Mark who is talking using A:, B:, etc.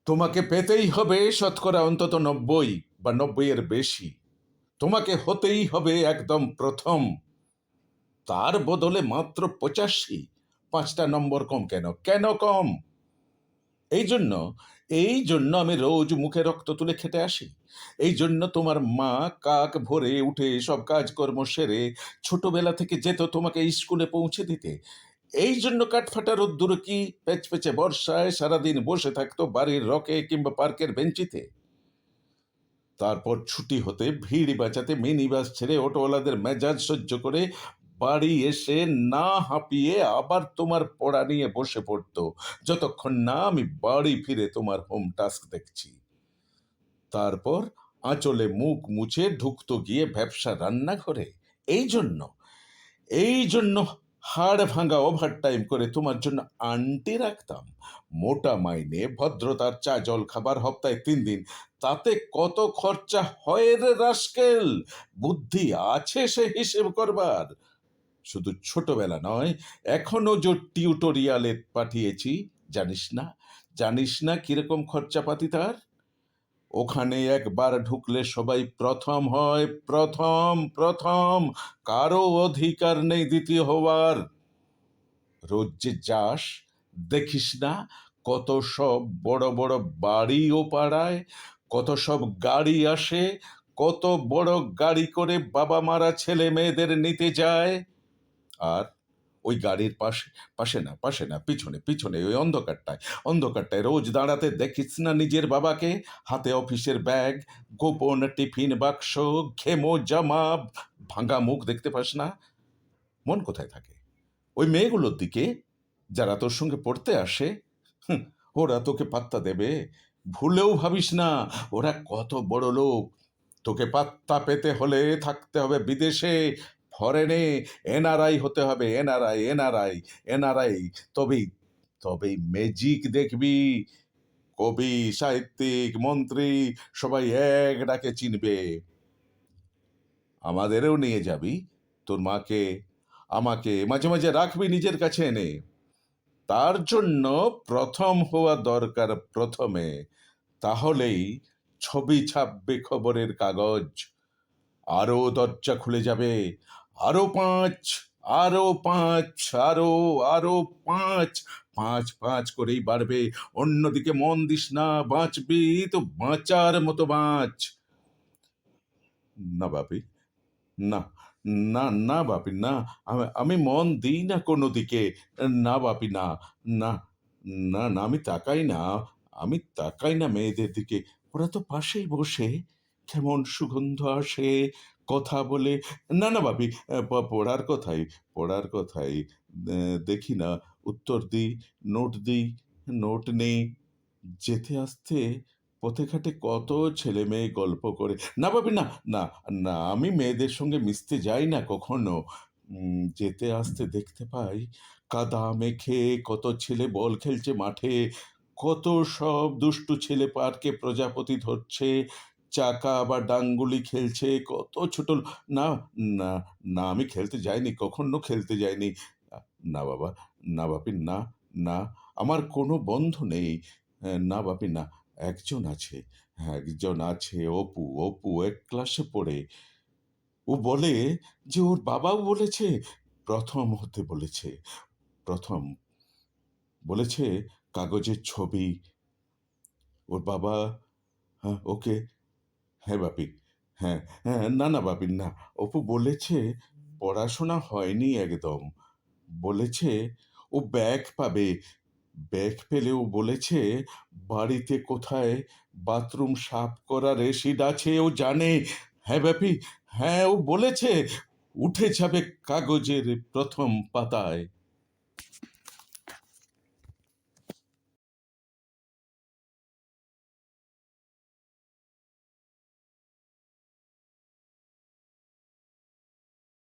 A: তোমাকে পেতেই হবে শতকরা অন্তত ৯০ বা ৯০-এর বেশি। তোমাকে হতেই হবে একদম প্রথম। তার বদলে মাত্র ৮৫। ৫টা নম্বর কম কেন? কেন কম? এই জন্য এই জন্য আমি রোজ মুখে রক্ত তুলে খেটে আসি। এই জন্য তোমার মা কাক ভোরে উঠে সব কাজকর্ম সেরে ছোটবেলা থেকে যেত তোমাকে স্কুলে পৌঁছে দিতে। এই জন্য কাঠফাটা রোদ্দুরে কি প্যাচপ্যাচে বর্ষায় সারাদিন বসে থাকতো বাড়ির রকে কিংবা পার্কের বেঞ্চিতে। তারপর ছুটি হতে ভিড় বাঁচাতে মিনি বাস ছেড়ে অটোওয়ালাদের মেজাজ সহ্য করে বাড়ি এসে না হাঁপিয়ে আবার তোমার পড়া নিয়ে বসে পড়তো, যতক্ষণ না আমি বাড়ি ফিরে তোমার হোম টাস্ক দেখছি। তারপর আঁচলে মুখ মুছে ঢুকতো গিয়ে ব্যবসা রান্নাঘরে। এই জন্য এই জন্য হাড় ভাঙা ওভারটাইম করে তোমার জন্য আন্টি রাখতাম। মোটা মাইনে ভদ্রতার চা জল খাবার সপ্তাহে ৩ দিন। তাতে কত খরচা হয় রে রাস্কেল? বুদ্ধি আছে সে হিসেব করবার? শুধু ছোটবেলা নয়, এখনো যে টিউটোরিয়ালে পাঠিয়েছি, জানিস না? জানিস না কিরকম খরচাপাতি তার? ওখানে একবার ঢুকলে সবাই প্রথম হয়, প্রথম প্রথম। কারো অধিকার নেই দ্বিতীয় হওয়ার। রোজ যে যাস, দেখিস না কত সব বড় বড় বাড়ি ও পাড়ায়, কত সব গাড়ি আসে, কত বড় গাড়ি করে বাবা মারা ছেলে মেয়েদের নিতে যায়। আর ওই গাড়ির পাশে, পাশে না, পিছনে পিছনে ওই অন্ধকারটায় রোজ দাঁড়াতে দেখিস না নিজের বাবাকে? হাতে অফিসের ব্যাগ, গোপন টিফিন বাক্স, ঘেমো জামা, ভাঙা মুখ দেখতে পাস না? মন কোথায় থাকে ওই মেয়েগুলোর দিকে যারা তোর সঙ্গে পড়তে আসে? হুঁ, ওরা তোকে পাত্তা দেবে? ভুলেও ভাবিস না ওরা কত বড় লোক। তোকে পাত্তা পেতে হলে থাকতে হবে বিদেশে, ফরেনে, এনআরআই হতে হবে, এনআরআই এনআরআই এনআরআই। তবেই তবেই ম্যাজিক দেখবি। কবি, সাহিত্যিক, মন্ত্রী সবাই এক ডাকে চিনবে। আমাদেরও নিয়ে যাবি, তোর মাকে আমাকে মাঝে মাঝে রাখবি নিজের কাছে এনে। তার জন্য প্রথম হওয়া দরকার প্রথমে। তাহলেই ছবি ছাপবে খবরের কাগজ। আরো দরজা খুলে যাবে। আরো ৫, আরো ৫, আরো আরো ৫। ৫ ৫ করেই বাড়বে। অন্যদিকে মন দিস না, বাঁচবি তো বাঁচার মতো বাঁচ। না বাপি, না, না, না বাপি, না। আমি মন দিই না কোনো দিকে। না বাপি, না, না, না, না, আমি তাকাই না মেয়েদের দিকে। ওরা তো পাশেই বসে, কেমন সুগন্ধ আসে, কথা বলে। না, না বাপি, পড়ার কথাই দেখি না, উত্তর দিই, নোট দিই, নোট নেই। যেতে আসতে পথে ঘাটে কত ছেলে মেয়ে গল্প করে। না বাপি, না, না, না, আমি মেয়েদের সঙ্গে মিশতে যাই না কখনো। যেতে আসতে দেখতে পাই কাদা মেখে কত ছেলে বল খেলছে মাঠে, কত সব দুষ্টু ছেলে পার্কে প্রজাপতি ধরছে, চাকা বা ডাঙ্গুলি খেলছে, কত ছোট না, না, না, আমি খেলতে যাইনি, কখনো খেলতে যাইনি। না বাবা, না বাপি, না, না, আমার কোনো বন্ধু নেই। না বাপি, না। একজন আছে, অপু এক ক্লাসে পড়ে। ও বলে যে ওর বাবাও বলেছে প্রথম হতে বলেছে, প্রথম বলেছে, কাগজের ছবি। ওর বাবা, হ্যাঁ, ওকে, হ্যাঁ বাপি, হ্যাঁ, হ্যাঁ, না, না বাপি, না। অপু বলেছে পড়াশোনা হয়নি একদম। বলেছে ও ব্যাগ পাবে। ব্যাগ পেলেও বলেছে বাড়িতে কোথায় বাথরুম সাফ করার রেসিড আছে ও জানে। হ্যাঁ ব্যাপী, হ্যাঁ ও বলেছে উঠে যাবে কাগজের প্রথম পাতায়।